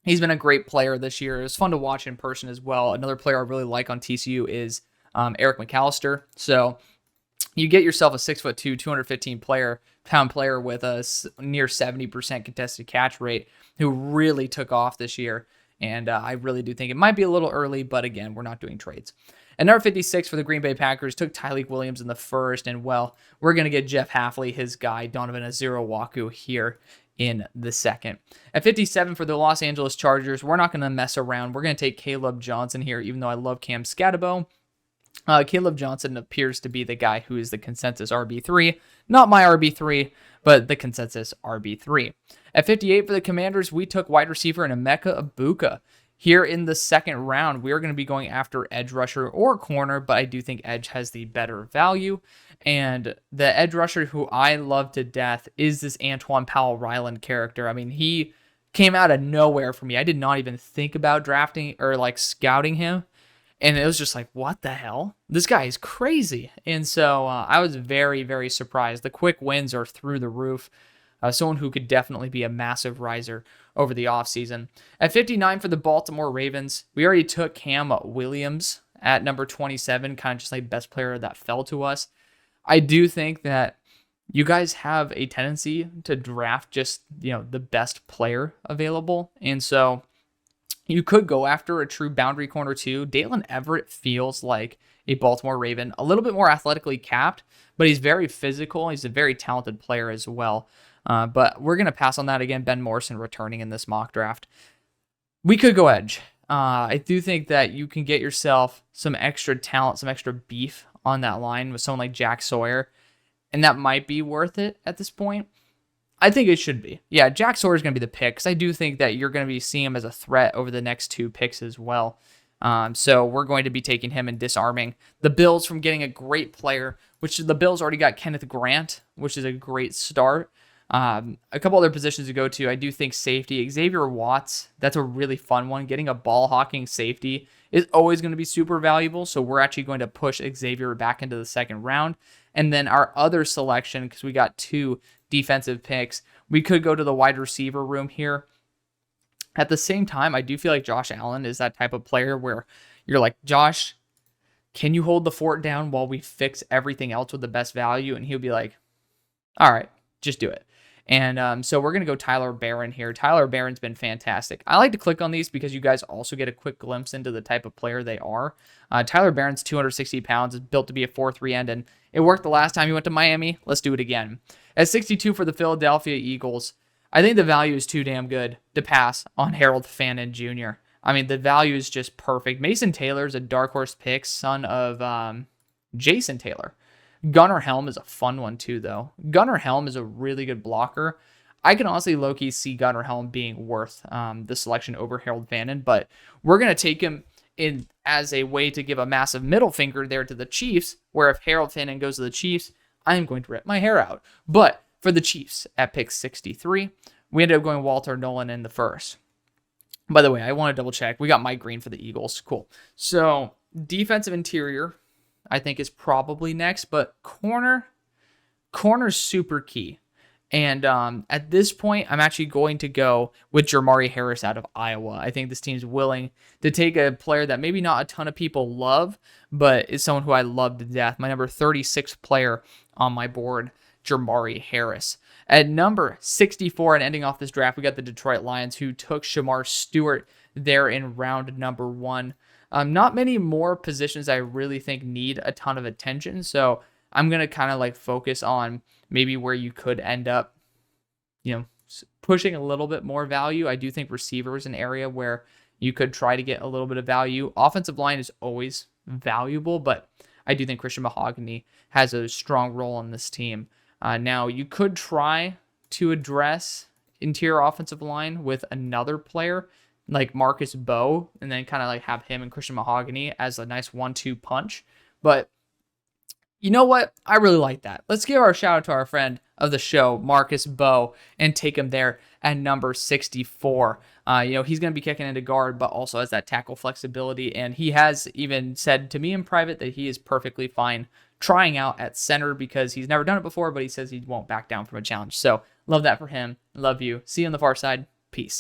He's been a great player this year. It was fun to watch in person as well. Another player I really like on TCU is Eric McAllister. So you get yourself a 6'2", 215-pound player with a near 70% contested catch rate who really took off this year. And I really do think it might be a little early, but again, we're not doing trades. And number 56 for the Green Bay Packers took Tyleik Williams in the first. And, well, we're going to get Jeff Hafley, his guy, Donovan Azurewaku here in the second. At 57 for the Los Angeles Chargers, we're not going to mess around. We're going to take Caleb Johnson here, even though I love Cam Scatterbo. Caleb Johnson appears to be the guy who is the consensus RB3. Not my RB3, but the consensus RB3. At 58 for the Commanders, we took wide receiver and Emeka Egbuka. Here in the second round, we are going to be going after edge rusher or corner, but I do think edge has the better value. And the edge rusher who I love to death is this Antoine Powell-Ryland character. I mean, he came out of nowhere for me. I did not even think about drafting or like scouting him. And it was just like, what the hell? This guy is crazy. And so I was very, very surprised. The quick wins are through the roof. Someone who could definitely be a massive riser over the offseason. At 59 for the Baltimore Ravens, we already took Cam Williams at number 27, kind of just like best player that fell to us. I do think that you guys have a tendency to draft just, the best player available. And so you could go after a true boundary corner too. Dalen Everett feels like a Baltimore Raven, a little bit more athletically capped, but he's very physical. He's a very talented player as well. But we're going to pass on that again. Ben Morrison returning in this mock draft. We could go edge. I do think that you can get yourself some extra talent, some extra beef on that line with someone like Jack Sawyer, and that might be worth it at this point. I think it should be. Yeah, Jack Sawyer is going to be the pick because I do think that you're going to be seeing him as a threat over the next 2 picks as well. So we're going to be taking him and disarming the Bills from getting a great player, which the Bills already got Kenneth Grant, which is a great start. A couple other positions to go to. I do think safety, Xavier Watts, that's a really fun one. Getting a ball hawking safety is always going to be super valuable. So we're actually going to push Xavier back into the second round. And then our other selection, because we got 2 defensive picks, we could go to the wide receiver room here. At the same time, I do feel like Josh Allen is that type of player where you're like, Josh, can you hold the fort down while we fix everything else with the best value? And he'll be like, all right, just do it. And so we're going to go Tyler Barron here. Tyler Barron's been fantastic. I like to click on these because you guys also get a quick glimpse into the type of player they are. Tyler Barron's 260 pounds, is built to be a 4-3 end, and it worked the last time he went to Miami. Let's do it again. At 62 for the Philadelphia Eagles, I think the value is too damn good to pass on Harold Fannin Jr. I mean, the value is just perfect. Mason Taylor is a dark horse pick, son of Jason Taylor. Gunnar Helm is a fun one too, though. Gunnar Helm is a really good blocker. I can honestly low-key see Gunnar Helm being worth the selection over Harold Fannin, but we're going to take him in as a way to give a massive middle finger there to the Chiefs, where if Harold Fannin goes to the Chiefs, I'm going to rip my hair out. But for the Chiefs at pick 63, we ended up going Walter Nolan in the first. By the way, I want to double check. We got Mike Green for the Eagles. Cool. So defensive interior, I think, is probably next, but corner's super key. And at this point, I'm actually going to go with Jermari Harris out of Iowa. I think this team's willing to take a player that maybe not a ton of people love, but is someone who I love to death. My number 36 player on my board, Jermari Harris. At number 64, and ending off this draft, we got the Detroit Lions, who took Shamar Stewart there in round number 1. Not many more positions I really think need a ton of attention, so I'm going to kind of like focus on maybe where you could end up, pushing a little bit more value. I do think receiver is an area where you could try to get a little bit of value. Offensive line is always valuable, but I do think Christian Mahogany has a strong role on this team. Now, you could try to address interior offensive line with another player like Marcus Bowe, and then kind of like have him and Christian Mahogany as a nice 1-2 punch. But you know what? I really like that. Let's give our shout out to our friend of the show, Marcus Bowe, and take him there at number 64. He's going to be kicking into guard, but also has that tackle flexibility. And he has even said to me in private that he is perfectly fine trying out at center because he's never done it before, but he says he won't back down from a challenge. So love that for him. Love you. See you on the far side. Peace.